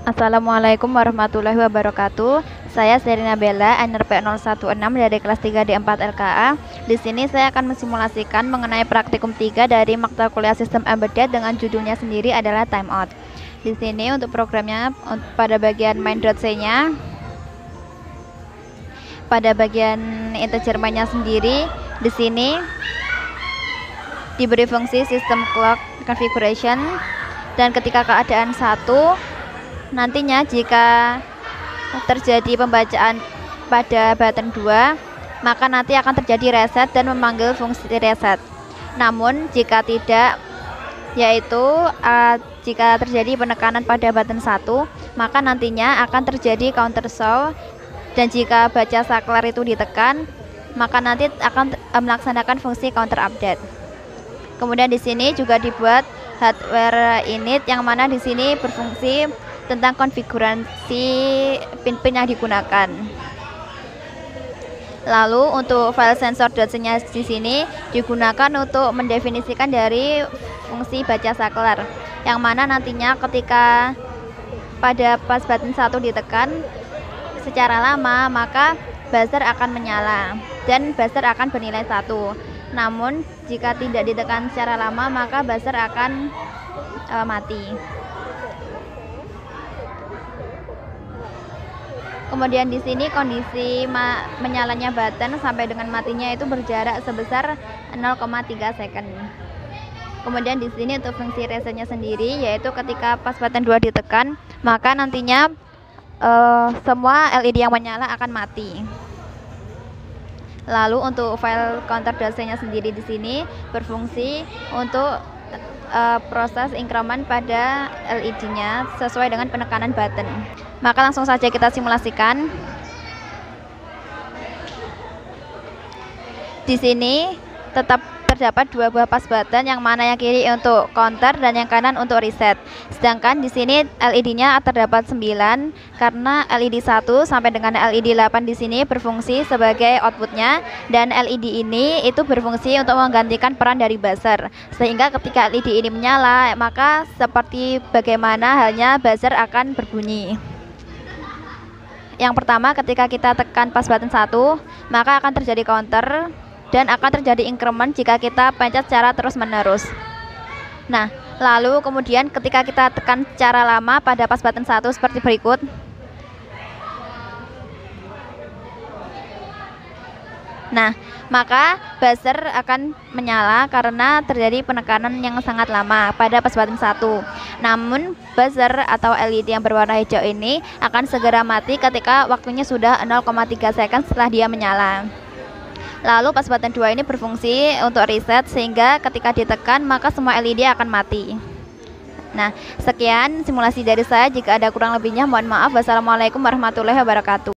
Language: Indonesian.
Assalamualaikum warahmatullahi wabarakatuh. Saya Serina Bella, NRP 016 dari kelas 3 D4 LKA. Di sini saya akan mensimulasikan mengenai praktikum 3 dari mata kuliah Sistem Embedded dengan judulnya sendiri adalah Timeout. Di sini untuk programnya pada bagian main.c-nya, pada bagian integer main-nya sendiri, di sini diberi fungsi System Clock Configuration, dan ketika keadaan 1, nantinya jika terjadi pembacaan pada button 2, maka nanti akan terjadi reset dan memanggil fungsi reset. Namun jika tidak, yaitu jika terjadi penekanan pada button 1, maka nantinya akan terjadi counter show, dan jika baca saklar itu ditekan, maka nanti akan melaksanakan fungsi counter update. Kemudian di sini juga dibuat hardware init, yang mana di sini berfungsi tentang konfigurasi pin-pin yang digunakan. Lalu untuk file sensor.c-nya di sini digunakan untuk mendefinisikan dari fungsi baca saklar, yang mana nantinya ketika pada pas button 1 ditekan secara lama, maka buzzer akan menyala dan buzzer akan bernilai 1. Namun jika tidak ditekan secara lama, maka buzzer akan mati. Kemudian di sini kondisi menyalanya button sampai dengan matinya itu berjarak sebesar 0,3 second. Kemudian di sini untuk fungsi resetnya sendiri, yaitu ketika pas button 2 ditekan, maka nantinya semua LED yang menyala akan mati. Lalu untuk file counter.c-nya sendiri di sini berfungsi untuk proses increment pada LED-nya sesuai dengan penekanan button. Maka langsung saja kita simulasikan. Di sini tetap terdapat dua buah pas button, yang mana yang kiri untuk counter dan yang kanan untuk reset. Sedangkan di sini LED-nya terdapat 9, karena LED 1 sampai dengan LED 8 di sini berfungsi sebagai outputnya, dan LED ini itu berfungsi untuk menggantikan peran dari buzzer. Sehingga ketika LED ini menyala, maka seperti bagaimana halnya buzzer akan berbunyi. Yang pertama, ketika kita tekan pas button 1, maka akan terjadi counter dan akan terjadi increment jika kita pencet secara terus-menerus. Nah, lalu kemudian ketika kita tekan secara lama pada pas button 1 seperti berikut. Nah, maka buzzer akan menyala karena terjadi penekanan yang sangat lama pada pas button 1. Namun buzzer atau LED yang berwarna hijau ini akan segera mati ketika waktunya sudah 0,3 second setelah dia menyala. Lalu pas button 2 ini berfungsi untuk reset, sehingga ketika ditekan maka semua LED akan mati. Nah, sekian simulasi dari saya. Jika ada kurang lebihnya mohon maaf. Wassalamualaikum warahmatullahi wabarakatuh.